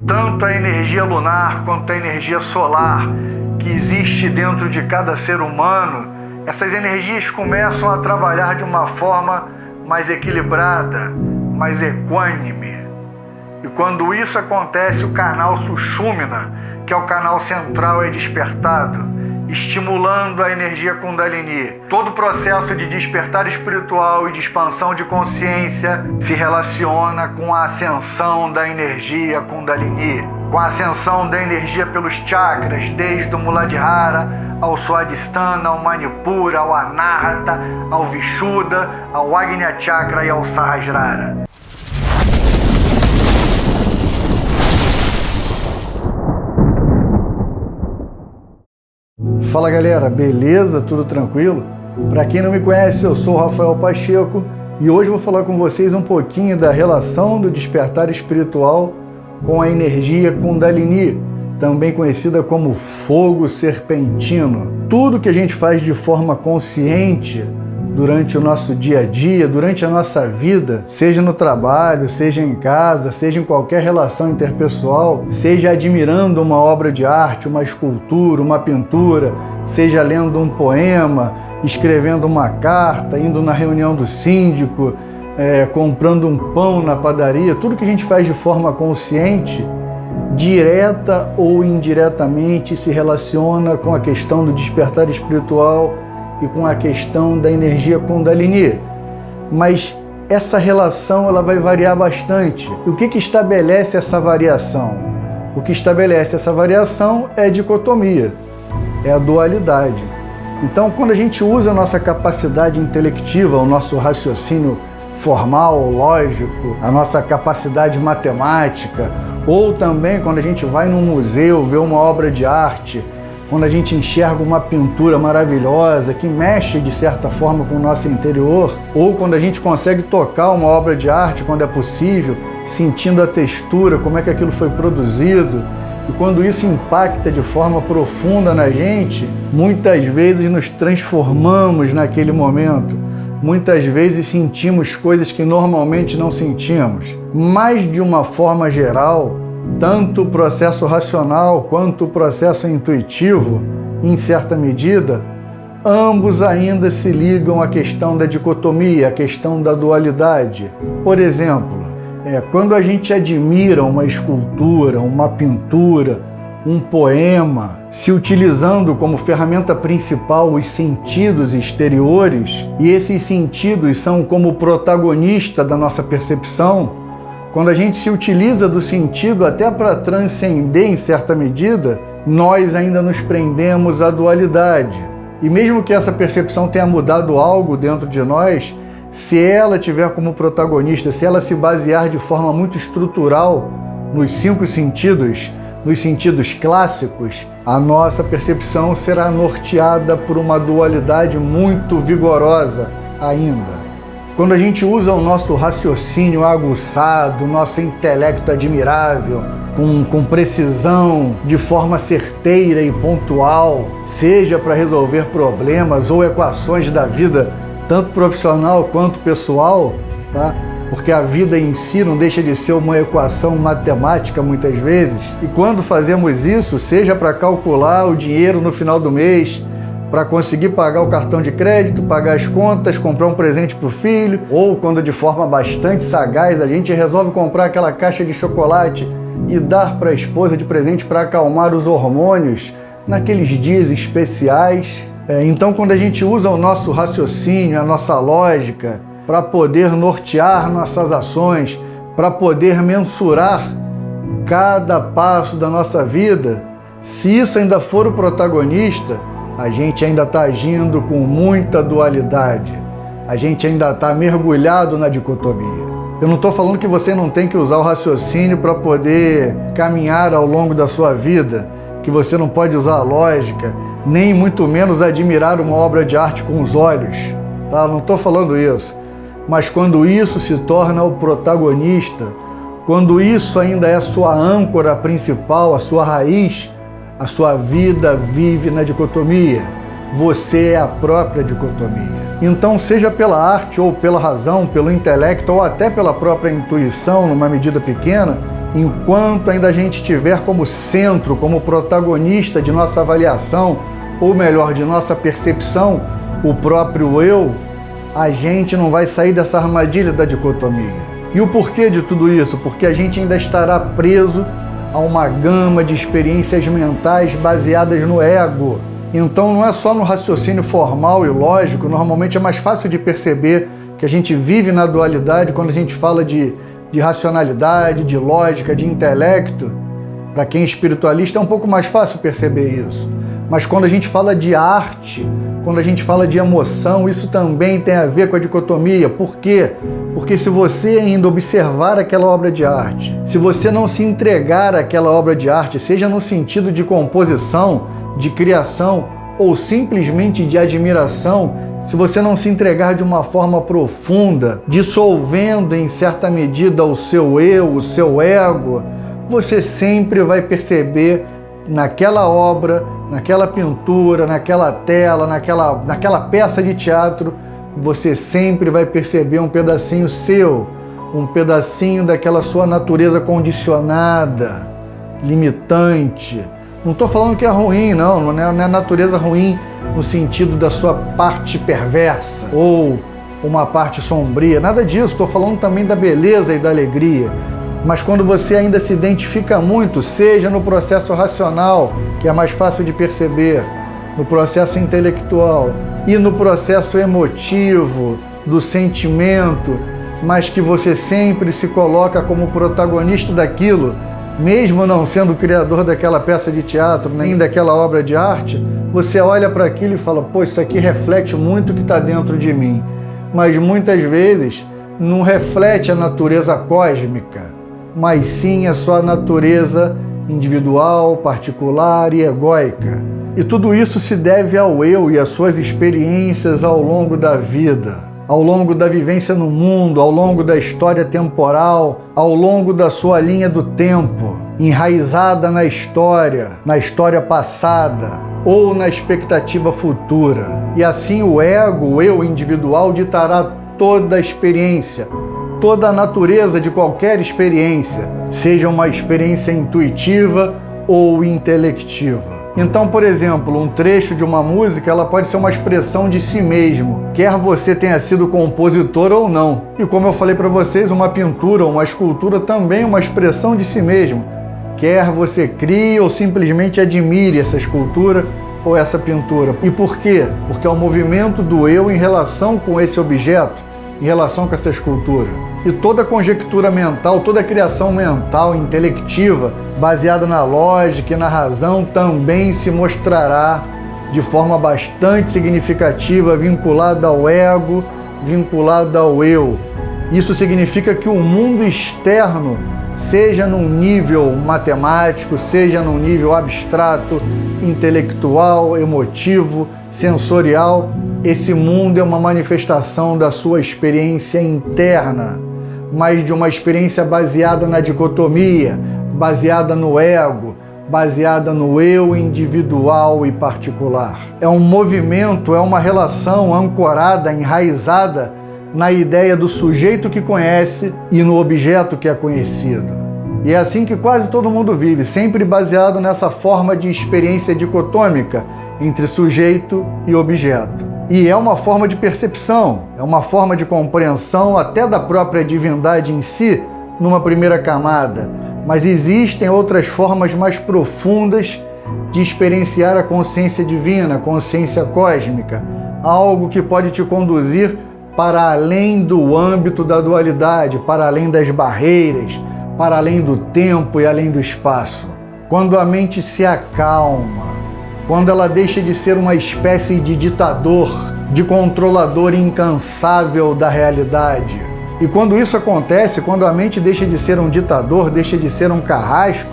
tanto a energia lunar quanto a energia solar que existe dentro de cada ser humano, essas energias começam a trabalhar de uma forma mais equilibrada, mais equânime. E quando isso acontece, o canal Sushumna, que é o canal central, é despertado, estimulando a energia Kundalini. Todo o processo de despertar espiritual e de expansão de consciência se relaciona com a ascensão da energia Kundalini, com a ascensão da energia pelos chakras, desde o Muladhara ao Swadhisthana, ao Manipura, ao Anahata, ao Vishuddha, ao Agnya Chakra e ao Sahasrara. Fala galera, beleza? Tudo tranquilo? Para quem não me conhece, eu sou o Rafael Pacheco e hoje vou falar com vocês um pouquinho da relação do despertar espiritual com a energia Kundalini, também conhecida como fogo serpentino. Tudo que a gente faz de forma consciente durante o nosso dia a dia, durante a nossa vida, seja no trabalho, seja em casa, seja em qualquer relação interpessoal, seja admirando uma obra de arte, uma escultura, uma pintura, seja lendo um poema, escrevendo uma carta, indo na reunião do síndico, comprando um pão na padaria, tudo que a gente faz de forma consciente, direta ou indiretamente, se relaciona com a questão do despertar espiritual e com a questão da energia Kundalini. Mas essa relação ela vai variar bastante. E o que estabelece essa variação? O que estabelece essa variação é a dicotomia, é a dualidade. Então, quando a gente usa a nossa capacidade intelectiva, o nosso raciocínio formal, lógico, a nossa capacidade matemática, ou também quando a gente vai num museu ver uma obra de arte, quando a gente enxerga uma pintura maravilhosa que mexe de certa forma com o nosso interior, ou quando a gente consegue tocar uma obra de arte quando é possível, sentindo a textura, como é que aquilo foi produzido, e quando isso impacta de forma profunda na gente, muitas vezes nos transformamos naquele momento, muitas vezes sentimos coisas que normalmente não sentimos. Mas de uma forma geral, tanto o processo racional quanto o processo intuitivo, em certa medida, ambos ainda se ligam à questão da dicotomia, à questão da dualidade. Por exemplo, quando a gente admira uma escultura, uma pintura, um poema, se utilizando como ferramenta principal os sentidos exteriores, e esses sentidos são como protagonista da nossa percepção, quando a gente se utiliza do sentido até para transcender em certa medida, nós ainda nos prendemos à dualidade. E mesmo que essa percepção tenha mudado algo dentro de nós, se ela tiver como protagonista, se ela se basear de forma muito estrutural nos 5 sentidos, nos sentidos clássicos, a nossa percepção será norteada por uma dualidade muito vigorosa ainda. Quando a gente usa o nosso raciocínio aguçado, o nosso intelecto admirável, com precisão, de forma certeira e pontual, seja para resolver problemas ou equações da vida, tanto profissional quanto pessoal, tá? Porque a vida em si não deixa de ser uma equação matemática muitas vezes. E quando fazemos isso, seja para calcular o dinheiro no final do mês, para conseguir pagar o cartão de crédito, pagar as contas, comprar um presente para o filho, ou quando de forma bastante sagaz a gente resolve comprar aquela caixa de chocolate e dar para a esposa de presente para acalmar os hormônios naqueles dias especiais. Então, quando a gente usa o nosso raciocínio, a nossa lógica, para poder nortear nossas ações, para poder mensurar cada passo da nossa vida, se isso ainda for o protagonista, a gente ainda está agindo com muita dualidade. A gente ainda está mergulhado na dicotomia. Eu não estou falando que você não tem que usar o raciocínio para poder caminhar ao longo da sua vida, que você não pode usar a lógica, nem muito menos admirar uma obra de arte com os olhos. Tá? Não estou falando isso. Mas quando isso se torna o protagonista, quando isso ainda é a sua âncora principal, a sua raiz, a sua vida vive na dicotomia. Você é a própria dicotomia. Então, seja pela arte ou pela razão, pelo intelecto ou até pela própria intuição, numa medida pequena, enquanto ainda a gente tiver como centro, como protagonista de nossa avaliação, ou melhor, de nossa percepção, o próprio eu, a gente não vai sair dessa armadilha da dicotomia. E o porquê de tudo isso? Porque a gente ainda estará preso a uma gama de experiências mentais baseadas no ego. Então não é só no raciocínio formal e lógico, normalmente é mais fácil de perceber que a gente vive na dualidade quando a gente fala de racionalidade, de lógica, de intelecto. Para quem é espiritualista é um pouco mais fácil perceber isso. Mas quando a gente fala de arte, quando a gente fala de emoção, isso também tem a ver com a dicotomia. Por quê? Porque se você ainda observar aquela obra de arte, se você não se entregar àquela obra de arte, seja no sentido de composição, de criação ou simplesmente de admiração, se você não se entregar de uma forma profunda, dissolvendo em certa medida o seu eu, o seu ego, você sempre vai perceber naquela obra, naquela pintura, naquela tela, naquela peça de teatro, você sempre vai perceber um pedacinho seu, um pedacinho daquela sua natureza condicionada, limitante. Não estou falando que é ruim, não é natureza ruim no sentido da sua parte perversa ou uma parte sombria, nada disso. Estou falando também da beleza e da alegria. Mas quando você ainda se identifica muito, seja no processo racional, que é mais fácil de perceber, no processo intelectual e no processo emotivo, do sentimento, mas que você sempre se coloca como protagonista daquilo, mesmo não sendo o criador daquela peça de teatro, nem daquela obra de arte, você olha para aquilo e fala, pô, isso aqui reflete muito o que está dentro de mim. Mas muitas vezes não reflete a natureza cósmica, mas sim a sua natureza individual, particular e egóica. E tudo isso se deve ao eu e às suas experiências ao longo da vida, ao longo da vivência no mundo, ao longo da história temporal, ao longo da sua linha do tempo, enraizada na história passada ou na expectativa futura. E assim o ego, o eu individual, ditará toda a experiência, toda a natureza de qualquer experiência, seja uma experiência intuitiva ou intelectiva. Então, por exemplo, um trecho de uma música, ela pode ser uma expressão de si mesmo, quer você tenha sido compositor ou não. E como eu falei para vocês, uma pintura ou uma escultura também é uma expressão de si mesmo, quer você crie ou simplesmente admire essa escultura ou essa pintura. E por quê? Porque é o movimento do eu em relação com esse objeto, em relação com essa escultura. E toda conjectura mental, toda criação mental, intelectiva, baseada na lógica e na razão, também se mostrará de forma bastante significativa vinculada ao ego, vinculada ao eu. Isso significa que o mundo externo, seja num nível matemático, seja num nível abstrato, intelectual, emotivo, sensorial, esse mundo é uma manifestação da sua experiência interna, mas de uma experiência baseada na dicotomia, baseada no ego, baseada no eu individual e particular. É um movimento, é uma relação ancorada, enraizada na ideia do sujeito que conhece e no objeto que é conhecido. E é assim que quase todo mundo vive, sempre baseado nessa forma de experiência dicotômica entre sujeito e objeto. E é uma forma de percepção, é uma forma de compreensão até da própria divindade em si, numa primeira camada. Mas existem outras formas mais profundas de experienciar a consciência divina, a consciência cósmica, algo que pode te conduzir para além do âmbito da dualidade, para além das barreiras, para além do tempo e além do espaço. Quando a mente se acalma, quando ela deixa de ser uma espécie de ditador, de controlador incansável da realidade. E quando isso acontece, quando a mente deixa de ser um ditador, deixa de ser um carrasco,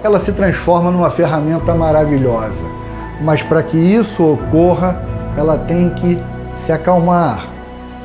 ela se transforma numa ferramenta maravilhosa. Mas para que isso ocorra, ela tem que se acalmar,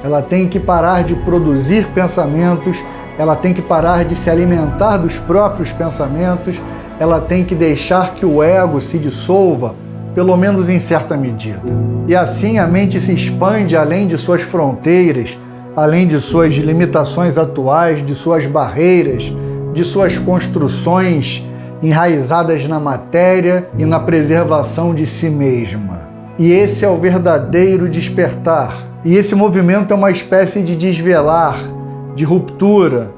ela tem que parar de produzir pensamentos, ela tem que parar de se alimentar dos próprios pensamentos, ela tem que deixar que o ego se dissolva, pelo menos em certa medida. E assim a mente se expande além de suas fronteiras, além de suas limitações atuais, de suas barreiras, de suas construções enraizadas na matéria e na preservação de si mesma. E esse é o verdadeiro despertar. E esse movimento é uma espécie de desvelar, de ruptura.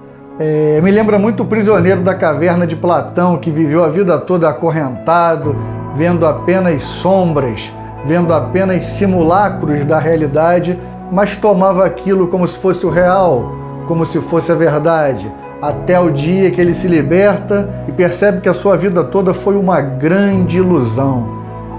Me lembra muito o prisioneiro da caverna de Platão, que viveu a vida toda acorrentado, vendo apenas sombras, vendo apenas simulacros da realidade, mas tomava aquilo como se fosse o real, como se fosse a verdade, até o dia que ele se liberta e percebe que a sua vida toda foi uma grande ilusão,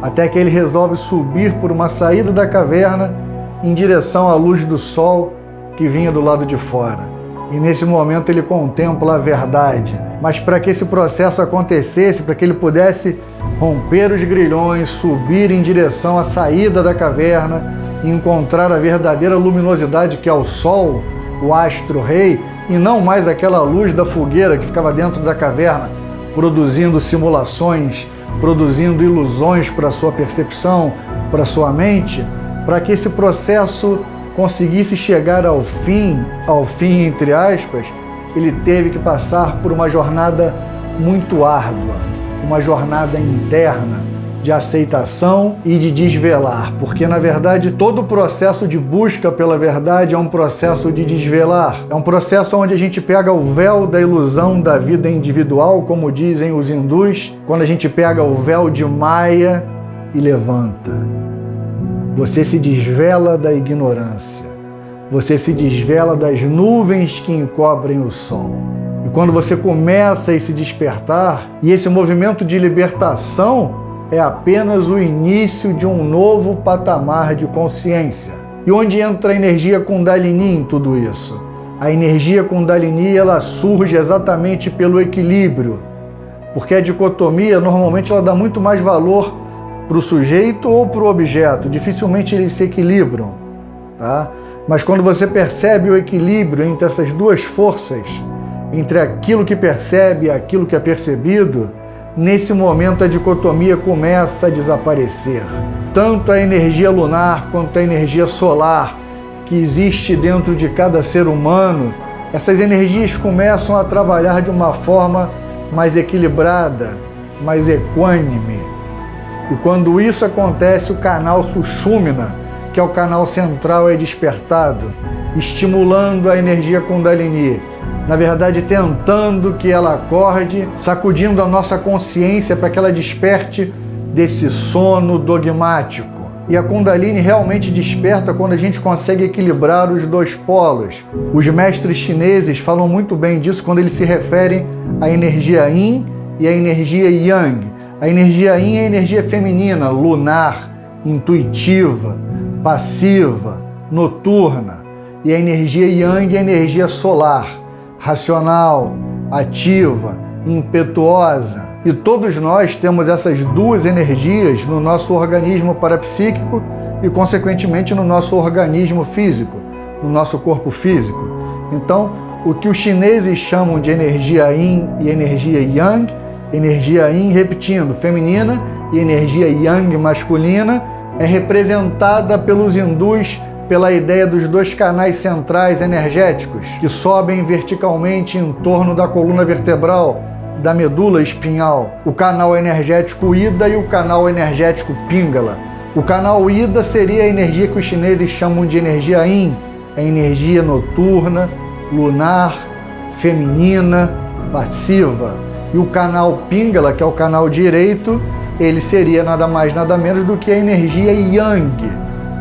até que ele resolve subir por uma saída da caverna em direção à luz do sol que vinha do lado de fora. E nesse momento ele contempla a verdade. Mas para que esse processo acontecesse, para que ele pudesse romper os grilhões, subir em direção à saída da caverna e encontrar a verdadeira luminosidade que é o sol, o astro-rei, e não mais aquela luz da fogueira que ficava dentro da caverna, produzindo simulações, produzindo ilusões para a sua percepção, para a sua mente, para que esse processo conseguisse chegar ao fim entre aspas, ele teve que passar por uma jornada muito árdua, uma jornada interna de aceitação e de desvelar, porque na verdade todo o processo de busca pela verdade é um processo de desvelar, é um processo onde a gente pega o véu da ilusão da vida individual, como dizem os hindus, quando a gente pega o véu de Maya e levanta. Você se desvela da ignorância. Você se desvela das nuvens que encobrem o sol. E quando você começa a se despertar, e esse movimento de libertação é apenas o início de um novo patamar de consciência. E onde entra a energia Kundalini em tudo isso? A energia Kundalini, ela surge exatamente pelo equilíbrio, porque a dicotomia normalmente ela dá muito mais valor para o sujeito ou para o objeto, dificilmente eles se equilibram, tá? Mas quando você percebe o equilíbrio entre essas duas forças, entre aquilo que percebe e aquilo que é percebido, nesse momento a dicotomia começa a desaparecer. Tanto a energia lunar quanto a energia solar que existe dentro de cada ser humano, essas energias começam a trabalhar de uma forma mais equilibrada, mais equânime. E quando isso acontece, o canal Sushumna, que é o canal central, é despertado, estimulando a energia Kundalini. Na verdade, tentando que ela acorde, sacudindo a nossa consciência para que ela desperte desse sono dogmático. E a Kundalini realmente desperta quando a gente consegue equilibrar os dois polos. Os mestres chineses falam muito bem disso quando eles se referem à energia Yin e à energia Yang. A energia Yin é a energia feminina, lunar, intuitiva, passiva, noturna. E a energia Yang é a energia solar, racional, ativa, impetuosa. E todos nós temos essas duas energias no nosso organismo parapsíquico e, consequentemente, no nosso organismo físico, no nosso corpo físico. Então, o que os chineses chamam de energia Yin e energia Yang, energia Yin, repetindo, feminina, e energia Yang, masculina, é representada pelos hindus pela ideia dos dois canais centrais energéticos que sobem verticalmente em torno da coluna vertebral, da medula espinhal, o canal energético Ida e o canal energético Pingala. O canal Ida seria a energia que os chineses chamam de energia Yin, a energia noturna, lunar, feminina, passiva. E o canal Pingala, que é o canal direito, ele seria nada mais, nada menos do que a energia Yang,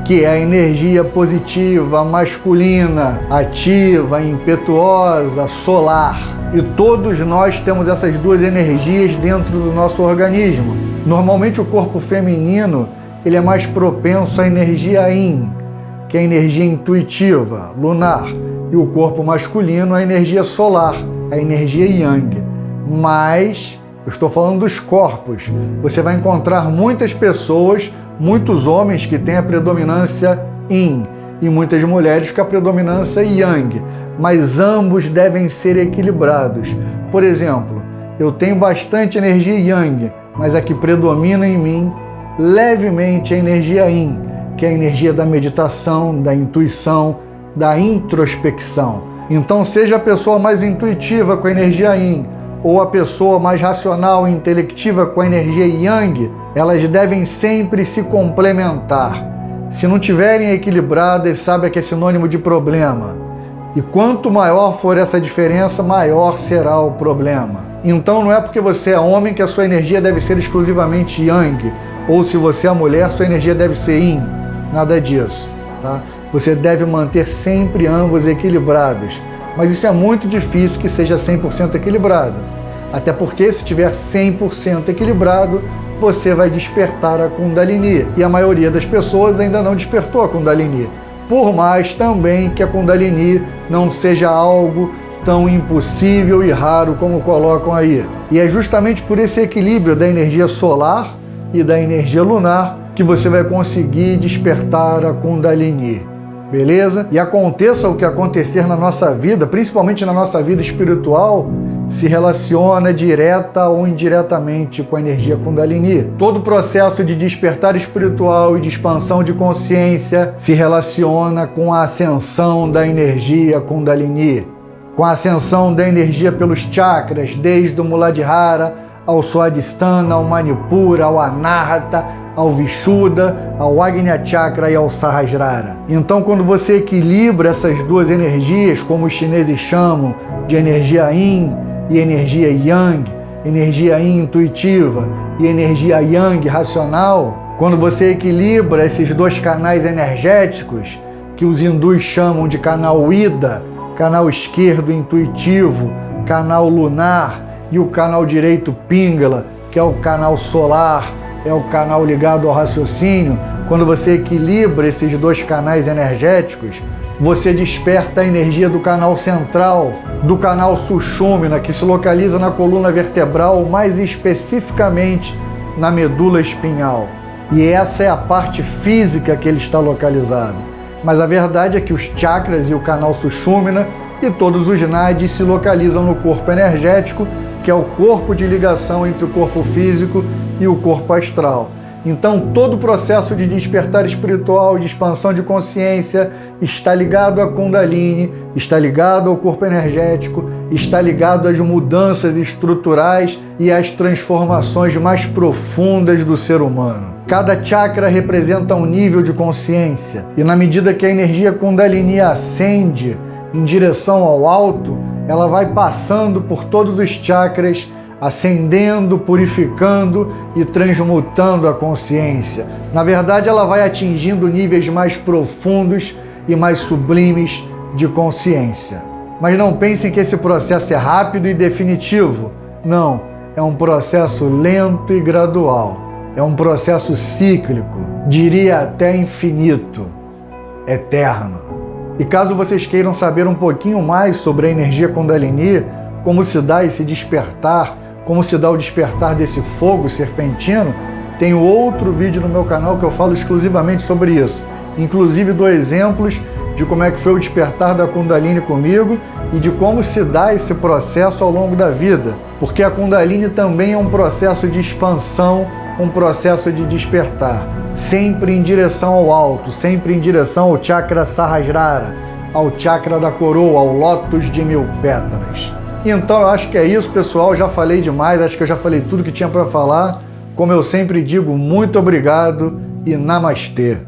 que é a energia positiva, masculina, ativa, impetuosa, solar. E todos nós temos essas duas energias dentro do nosso organismo. Normalmente o corpo feminino ele é mais propenso à energia Yin, que é a energia intuitiva, lunar, e o corpo masculino à energia solar, a energia Yang. Mas eu estou falando dos corpos. Você vai encontrar muitas pessoas, muitos homens que têm a predominância Yin e muitas mulheres com a predominância Yang, mas ambos devem ser equilibrados. Por exemplo, eu tenho bastante energia Yang, mas a que predomina em mim levemente é a energia Yin, que é a energia da meditação, da intuição, da introspecção. Então, seja a pessoa mais intuitiva com a energia Yin ou a pessoa mais racional e intelectiva com a energia Yang, elas devem sempre se complementar. Se não tiverem equilibradas, saiba que é sinônimo de problema. E quanto maior for essa diferença, maior será o problema. Então não é porque você é homem que a sua energia deve ser exclusivamente Yang, ou se você é mulher, sua energia deve ser Yin. Nada disso, tá? Você deve manter sempre ambos equilibrados. Mas isso é muito difícil que seja 100% equilibrado. Até porque se estiver 100% equilibrado, você vai despertar a Kundalini. E a maioria das pessoas ainda não despertou a Kundalini. Por mais também que a Kundalini não seja algo tão impossível e raro como colocam aí. E é justamente por esse equilíbrio da energia solar e da energia lunar que você vai conseguir despertar a Kundalini. Beleza? E aconteça o que acontecer na nossa vida, principalmente na nossa vida espiritual, se relaciona direta ou indiretamente com a energia Kundalini. Todo o processo de despertar espiritual e de expansão de consciência se relaciona com a ascensão da energia Kundalini, com a ascensão da energia pelos chakras, desde o Muladhara ao Swadhisthana, ao Manipura, ao Anahata, ao Vishuddha, ao Agnya Chakra e ao Sahasrara. Então, quando você equilibra essas duas energias, como os chineses chamam de energia Yin e energia Yang, energia Yin intuitiva e energia Yang racional, quando você equilibra esses dois canais energéticos, que os hindus chamam de canal Ida, canal esquerdo intuitivo, canal lunar, e o canal direito Pingala, que é o canal solar, é o canal ligado ao raciocínio, quando você equilibra esses dois canais energéticos, você desperta a energia do canal central, do canal Sushumna, que se localiza na coluna vertebral, mais especificamente na medula espinhal. E essa é a parte física que ele está localizado. Mas a verdade é que os chakras e o canal Sushumna e todos os nadis se localizam no corpo energético, que é o corpo de ligação entre o corpo físico e o corpo astral. Então, todo o processo de despertar espiritual e de expansão de consciência está ligado à Kundalini, está ligado ao corpo energético, está ligado às mudanças estruturais e às transformações mais profundas do ser humano. Cada chakra representa um nível de consciência, e na medida que a energia Kundalini ascende em direção ao alto, ela vai passando por todos os chakras, ascendendo, purificando e transmutando a consciência. Na verdade, ela vai atingindo níveis mais profundos e mais sublimes de consciência. Mas não pensem que esse processo é rápido e definitivo. Não, é um processo lento e gradual. É um processo cíclico, diria até infinito, eterno. E caso vocês queiram saber um pouquinho mais sobre a energia Kundalini, como se dá esse despertar, como se dá o despertar desse fogo serpentino, tem outro vídeo no meu canal que eu falo exclusivamente sobre isso. Inclusive dou exemplos de como é que foi o despertar da Kundalini comigo e de como se dá esse processo ao longo da vida. Porque a Kundalini também é um processo de expansão, um processo de despertar. Sempre em direção ao alto, sempre em direção ao chakra Sahasrara, ao chakra da coroa, ao lótus de 1000 pétalas. Então eu acho que é isso, pessoal. Já falei demais, acho que eu já falei tudo que tinha para falar. Como eu sempre digo, muito obrigado e namastê.